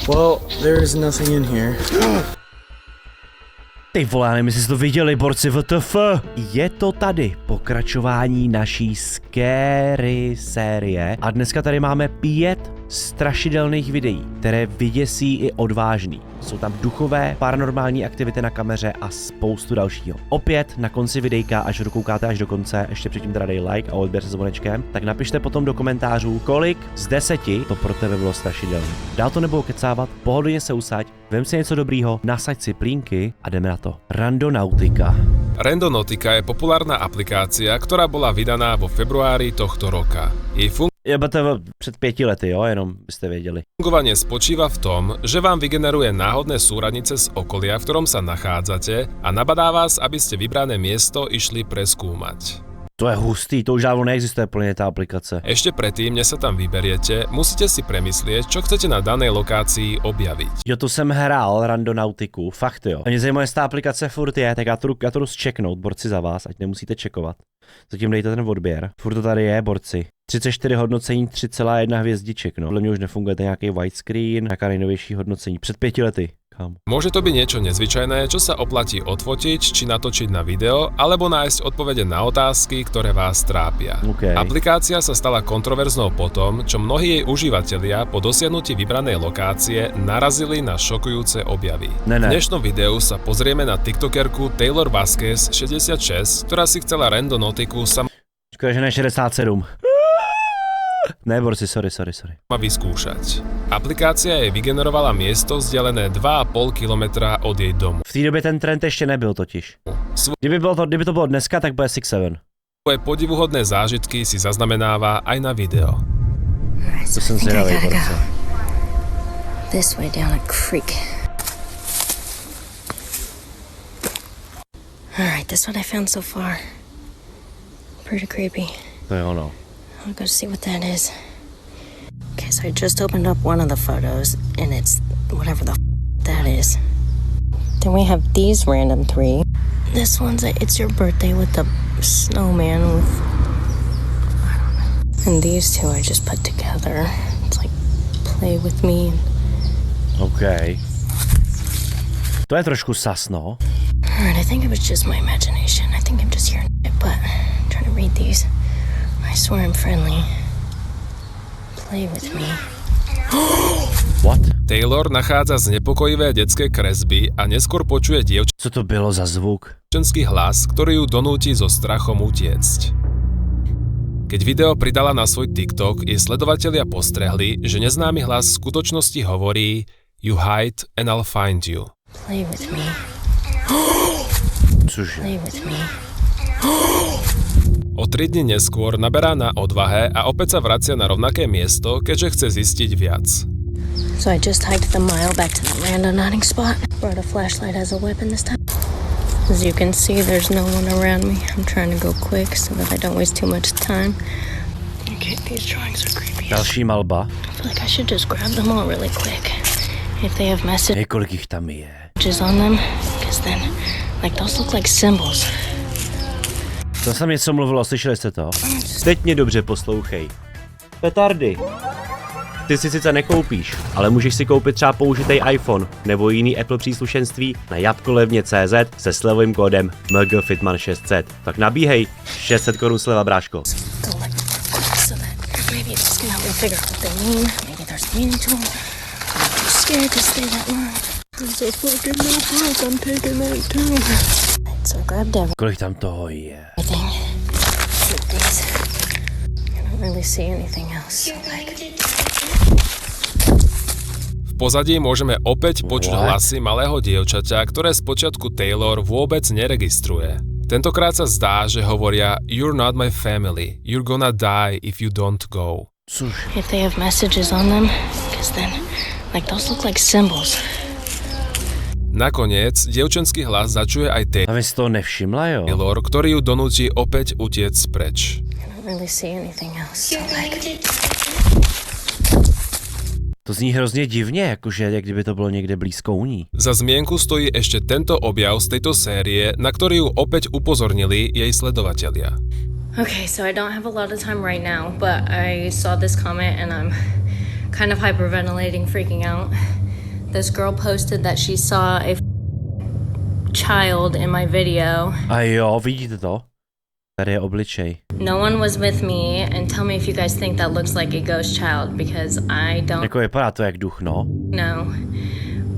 Well, there is nothing in here. Ty vole, já nevím, jestli jste to viděli, borci WTF. Je to tady pokračování naší scary série a dneska tady máme 5 strašidelných videí, které vyděsí i odvážný. Jsou tam duchové, paranormální aktivity na kameře a spoustu dalšího. Opět na konci videjka, až dokoukáte až do konce, ještě předtím teda dej like a odběr se zvonečkem, tak napište potom do komentářů, kolik z 10 to pro tebe bylo strašidelné. Dál to nebudu kecávat, pohodlně se usaď, vem si něco dobrýho, nasaď si plínky a jdeme na to. Randonautika. Randonautika je populárna aplikácia, ktorá bola vydaná vo februári tohto roka. Jej Před 5 lety, jo, jenom byste věděli. fungovanie spočíva v tom, že vám vygeneruje náhodné súradnice z okolia, v ktorom sa nachádzate a nabadá vás, aby ste vybrané miesto išli preskúmať. To je hustý, to už dávno neexistuje plně ta aplikace. Ešte predtým, než sa tam vyberiete, musíte si premyslieť, čo chcete na danej lokácii objaviť. Jo, to jsem hrál Randonautiku, fakt jo. A mě zajímá, jestli ta aplikace furt je, tak já to jdu zčeknout, borci za vás, ať nemusíte čekovat. Zatím dejte ten odběr. Furt to tady je, borci. 34 hodnocení, 3,1 hvězdiček, no. Podle mě už nefunguje ten nějaký widescreen, nějaká nejnovější hodnocení. Před 5 lety. Môže to byť niečo nezvyčajné, čo sa oplatí odfotiť či natočiť na video, alebo nájsť odpovede na otázky, ktoré vás trápia. Okay. Aplikácia sa stala kontroverznou potom, čo mnohí jej užívateľia po dosiahnutí vybranej lokácie narazili na šokujúce objavy. V dnešnom videu sa pozrieme na tiktokerku Taylor Vasquez 66, ktorá si chcela randonautiku sama Ne, borci, sorry. vyskúšať. Aplikácia jej vygenerovala miesto vzdialené 2,5 kilometra od jej domu. V té době ten trend ještě nebyl totiž. Kdyby to bylo dneska, tak bude 6-7. Svoje podivuhodné zážitky si zaznamenáva aj na video. To jsem zvědavý, borci. This way down a creek. Alright, this is what I found so far. Pretty creepy. To je ono. I'll go see what that is. Okay, so I just opened up one of the photos, and it's whatever the that is. Then we have these random 3. This one's it's your birthday with the snowman with, I don't know. And these 2 I just put together. It's like play with me. Okay. To je trošku sas, no. Alright, I think it was just my imagination. I think I'm just hearing it, but I'm trying to read these. I swear I'm friendly. Play with me. What? Taylor nachádza znepokojivé detské kresby a neskôr počuje Co to bylo za zvuk? dievčenský hlas, ktorý ju donúti so strachom utiecť. Keď video pridala na svoj TikTok, jej sledovatelia postrehli, že neznámy hlas v skutočnosti hovorí "You hide and I'll find you". Play with me. Cože? Play with me. O 3 dni neskôr naberá na odvahe a opäť sa vracia na rovnaké miesto, keďže chce zistiť viac. So I just hiked the mile back to that randonauting spot. Brought a flashlight as a weapon this time. As you can see, there's no one around me. I'm trying to go quick so that I don't waste too much time. Okay, these drawings are creepy. Další malba. I feel like I should just grab them all really quick. If they have messages Kolik jich tam je? on them, because then, like, those look like symbols. To jsem něco mluvilo, slyšeli jste to? Teď mě dobře poslouchej. Petardy. Ty si sice nekoupíš, ale můžeš si koupit třeba použitej iPhone nebo jiný Apple příslušenství na jabkolevně.cz se slevovým kódem MGFitman600. Tak nabíhej, 600 korun sleva, bráško. So that maybe it's gonna help me figure out what they mean. Maybe there's meaning to them. I'm too scared to stay that long. There's a fucking notebook. I'm taking that too. So I grabbed everything. Kolik tam toho je? Keep these. I don't really see anything else. V pozadí môžeme opäť počuť hlasy malého dievčaťa, ktoré spočiatku Taylor vôbec neregistruje. Tentokrát sa zdá, že hovoria "You're not my family. You're gonna die if you don't go". If they have messages on them, because then, like, those look like symbols. Nakoniec, dievčenský hlas začuje aj A vy si to nevšimla, jo? Taylor, ktorý ju donúti opäť utiecť preč. I don't really see anything else. To zní hrozně divně, jakože jak kdyby to bylo někde blízko u ní. Za zmienku stojí ešte tento objav z tejto série, na ktorý ju opäť upozornili jej sledovatelia. Okay, so I don't have a lot of time right now, but I saw this comment and I'm kind of hyperventilating, freaking out. This girl posted that she saw a child in my video. A jo, vidíte to? Tady je obličej. No one was with me, and tell me if you guys think that looks like a ghost child, because I don't Jako vypadá to jak duch, no. know.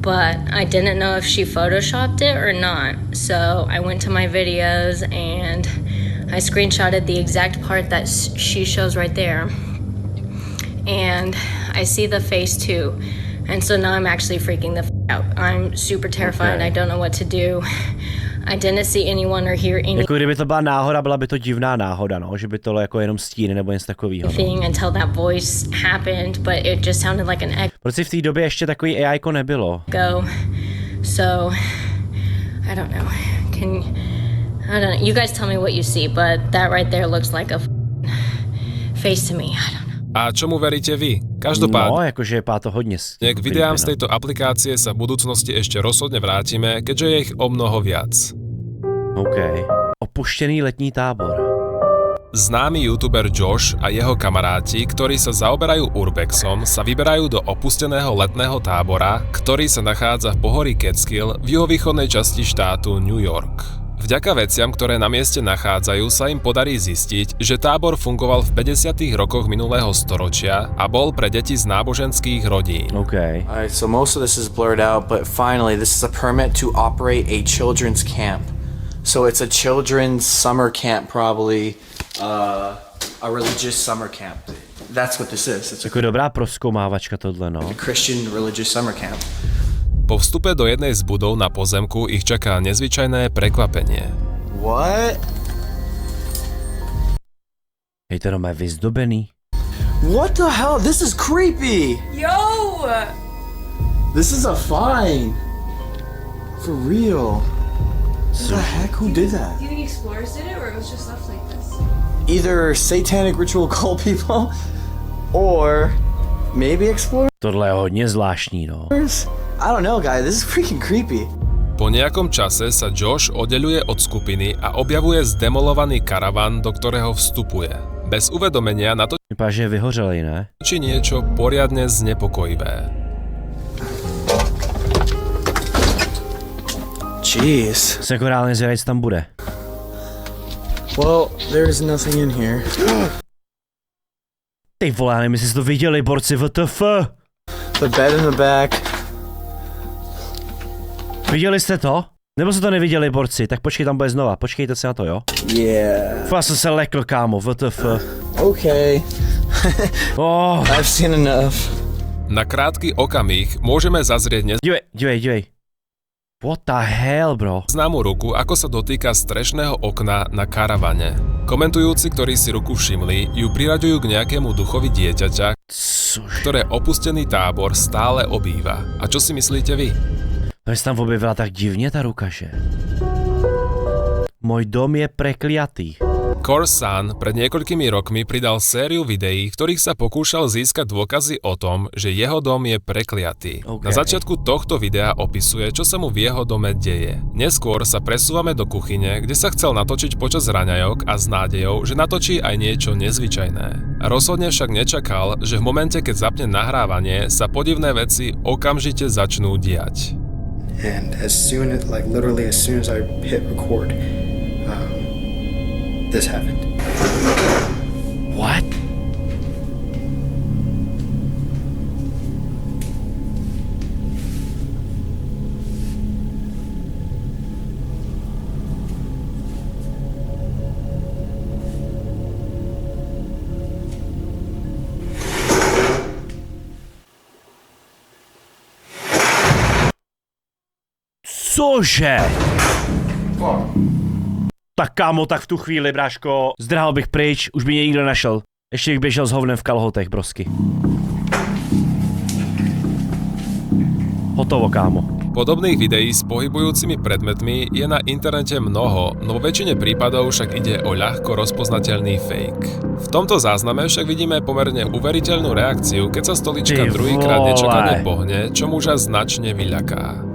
But I didn't know if she photoshopped it or not. So I went to my videos and I screenshotted the exact part that she shows right there. And I see the face too. And so now I'm actually freaking the out. I'm super terrified. Okay. I don't know what to do. I didn't see anyone or hear Jako kdyby to byla náhoda, byla by to divná náhoda, no, že by to bylo jako jenom stíny nebo něco takového. anything until that voice happened, but it just sounded like an Proč si v té době ještě takový AIko nebylo? echo. So I don't know. I don't know. You guys tell me what you see, but that right there looks like a face to me. I don't know. A čomu veríte vy? Každopádne. No, akože vypadá to hodne. K videám z tejto aplikácie sa v budúcnosti ešte rozhodne vrátime, keďže je ich o mnoho viac. OK. Opuštený letní tábor. Známy youtuber Josh a jeho kamaráti, ktorí sa zaoberajú urbexom, sa vyberajú do opusteného letného tábora, ktorý sa nachádza v pohorí Catskill v juhovýchodnej časti štátu New York. Vďaka veciam, ktoré na mieste nachádzajú, sa im podarí zistiť, že tábor fungoval v 50. rokoch minulého storočia a bol pre deti z náboženských rodín. OK. Alright, so most of this is blurred out, but finally, this is a permit to operate a children's camp. So it's a children's summer camp, probably a religious summer camp. That's what this is. It's Jako dobrá prozkoumávačka tohle, no. a Christian religious summer camp. Po vstupe do jednej z budov na pozemku ich čaká nezvyčajné prekvapenie. What? Je to doma vyzdobený. What the hell? This is creepy! Yo! This is a fine! For real. What the heck? Who did that? Do you think explorers did it, or it was just left like this? Either satanic ritual cult people, or maybe explorers? Tohle je hodně zvláštní, no. I don't know, guys. This is freaking creepy. Po nejakom čase sa Josh oddeľuje od skupiny a objavuje zdemolovaný karavan, do ktorého vstupuje. Bez uvedomenia Vypadá, že je vyhořelej, ne? natočí niečo poriadne znepokojivé. Jeez. Se jako reálně zvědají, co tam bude. Well, there's nothing in here. Ty vole, já nevím, jestli jste to viděli, borci, WTF? The bed in the back. Viděli jste to? Nebo jste to neviděli, borci? Tak počkej, tam bude znova, počkejte se na to, jo? Yeah. Fakt jsem se lekl, kámo, WTF. Okay. Oh. I've seen enough. Na krátky okamih môžeme zazrieť Dívej. What the hell, bro? neznámu ruku, ako sa dotýka strešného okna na karavane. Komentujúci, ktorí si ruku všimli, ju priraďujú k nejakému duchovi dieťaťa, Což? ktoré opustený tábor stále obýva. A čo si myslíte vy? To se tam objevila tak divně ta ruka, že? Môj dom je prekliatý. Corsan pred niekoľkými rokmi pridal sériu videí, v ktorých sa pokúšal získať dôkazy o tom, že jeho dom je prekliatý. Okay. Na začiatku tohto videa opisuje, čo sa mu v jeho dome deje. Neskôr sa presúvame do kuchyne, kde sa chcel natočiť počas raňajok a s nádejou, že natočí aj niečo nezvyčajné. Rozhodne však nečakal, že v momente, keď zapne nahrávanie, sa podivné veci okamžite začnú diať. And as soon as, like literally as soon as I hit record, this happened. What? Cože? Tak kámo, tak v tu chvíli, bráško, zdrhal bych pryč, už by mě nikdo našel. Ještě bych běžel s hovnem v kalhotech, brosky. Hotovo, kámo. Podobných videí s pohybujúcimi predmetmi je na internete mnoho, no vo väčšine prípadov však ide o ľahko rozpoznateľný fake. V tomto zázname však vidíme pomerne uveriteľnú reakciu, keď sa stolička Ty druhýkrát vole. nečakane pohne, čo muža značne vyľaká.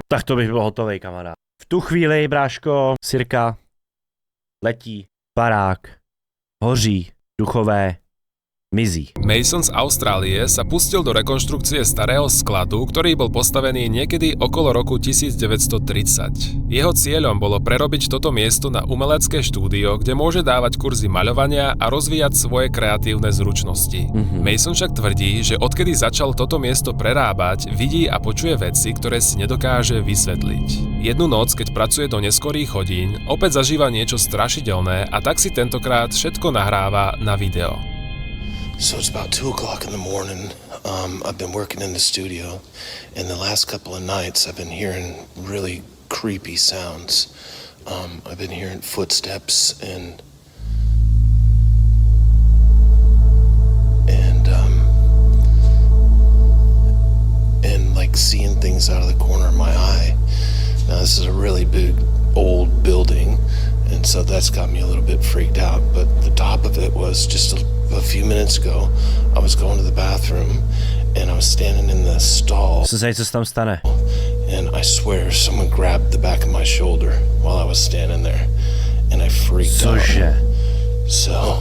Tak to bych byl hotovej, kamarád. V tu chvíli, bráško, Sirka letí, barák, hoří, duchové mizí. Mason z Austrálie sa pustil do rekonštrukcie starého skladu, ktorý bol postavený niekedy okolo roku 1930. Jeho cieľom bolo prerobiť toto miesto na umelecké štúdio, kde môže dávať kurzy maľovania a rozvíjať svoje kreatívne zručnosti. Mason však tvrdí, že odkedy začal toto miesto prerábať, vidí a počuje veci, ktoré si nedokáže vysvetliť. Jednu noc, keď pracuje do neskorých hodín, opäť zažíva niečo strašidelné a tak si tentokrát všetko nahráva na video. So it's about 2 o'clock in the morning. I've been working in the studio, and the last couple of nights I've been hearing really creepy sounds. I've been hearing footsteps and like seeing things out of the corner of my eye. Now this is a really big old building, and so that's got me a little bit freaked out. But the top of it was just a few minutes ago, I was going to the bathroom and I was standing in the stall. Co se tam stane? And I swear someone grabbed the back of my shoulder while I was standing there, and I freaked out. So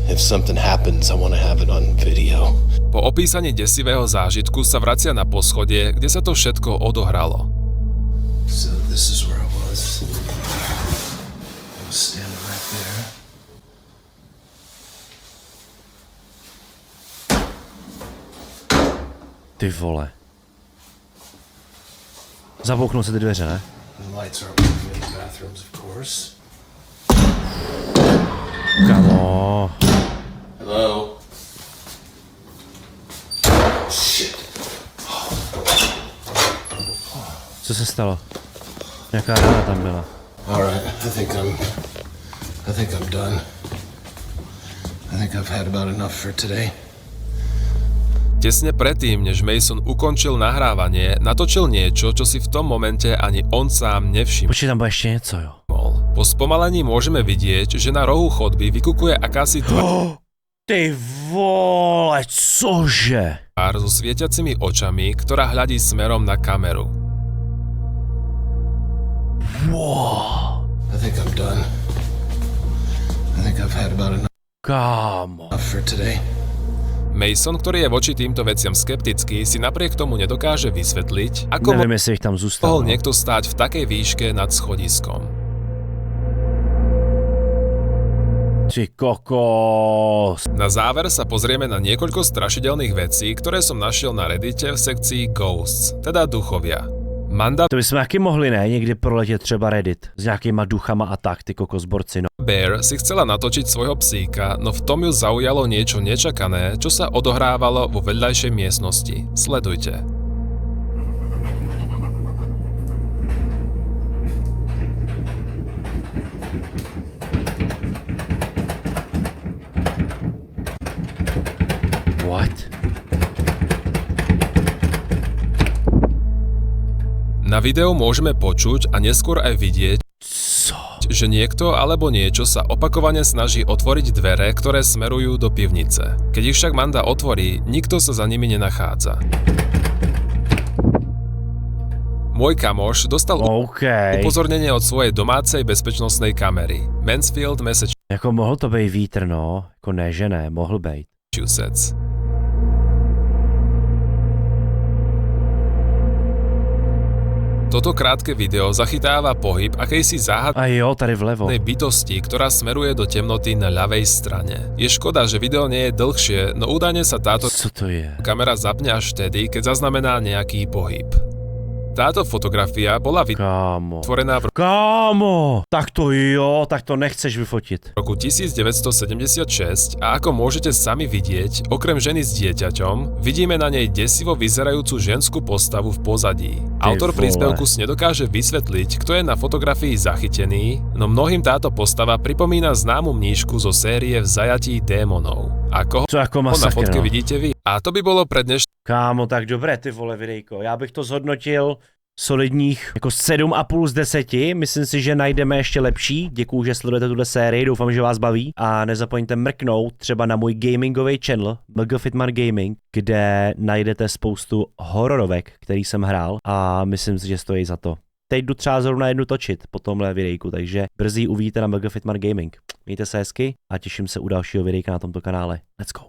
if something happens, I want to have it on video. Po opísaní desivého zážitku sa vracia na poschodie, kde sa to všetko odohralo. So this is where I was. I was standing right there. Ty vole. Zabouknou se ty dveře, ne? The lights are on in the bathrooms, of course. Kamo. Hello. Shit. Co se stalo? Nějaká rána tam byla. All right, I think I'm done. I think I've had about enough for today. Tesne predtým, než Mason ukončil nahrávanie, natočil niečo, čo si v tom momente ani on sám nevšimol. Počkej, tam bude ešte něco, jo. Po spomalení môžeme vidieť, že na rohu chodby vykukuje akási Ty vole, cože? tvár so svietiacimi očami, ktorá hľadí smerom na kameru. Wow. I think I'm done. I think I've had about enough Kámo. for today. Mason, ktorý je voči týmto veciam skeptický, si napriek tomu nedokáže vysvetliť, ako Neviem, jestli ich tam zůstalo. mohol niekto stáť v takej výške nad schodiskom. Ty kokos. Na záver sa pozrieme na niekoľko strašidelných vecí, ktoré som našiel na Reddite v sekcii Ghosts, teda duchovia. Manda To bychom taky mohli, ne? Někdy proletět třeba Reddit s nějakýma duchama a tak, ty kokosborci, no. Bear si chcela natočiť svojho psíka, no v tom ju zaujalo niečo nečakané, čo sa odohrávalo vo vedľajšej miestnosti. Sledujte. What? Na videu môžeme počuť a neskôr aj vidieť, že niekto alebo niečo sa opakovane snaží otvoriť dvere, ktoré smerujú do pivnice. Keď ich však Manda otvorí, nikto sa za nimi nenachádza. Môj kamoš dostal upozornenie od svojej domácej bezpečnostnej kamery. Mansfield, Massachusetts. Jako mohl to být vítr, no. Jako ne, že ne, mohl být. Toto krátke video zachytáva pohyb akejsi A jo, tady vlevo. záhadnej bytosti, ktorá smeruje do temnoty na ľavej strane. Je škoda, že video nie je dlhšie, no údajne sa táto Co to je? kamera zapne až vtedy, keď zaznamená nejaký pohyb. Táto fotografia bola vytvorená v Kámo! Tak to jo, tak to nechceš vyfotit. roku 1976 a ako môžete sami vidieť, okrem ženy s dieťaťom, vidíme na nej desivo vyzerajúcu ženskú postavu v pozadí. Autor príspevku si nedokáže vysvetliť, kto je na fotografii zachytený, no mnohým táto postava pripomína známu mníšku zo série V zajatí démonov. A koho jako na fotke vidíte vy? A to by bolo pre dnešný Kámo, tak dobré ty vole videjko. Já bych to zhodnotil solidních jako 7,5 z 10. Myslím si, že najdeme ještě lepší. Děkuju, že sledujete tuhle sérii, doufám, že vás baví. A nezapomeňte mrknout třeba na můj gamingový channel MG Fitman Gaming, kde najdete spoustu hororovek, který jsem hrál a myslím si, že stojí za to. teď jdu třeba zrovna jednu točit po tomhle videjku, takže brzy uvidíte na Mega Fitman Gaming. Mějte se hezky a těším se u dalšího videjka na tomto kanále. Let's go.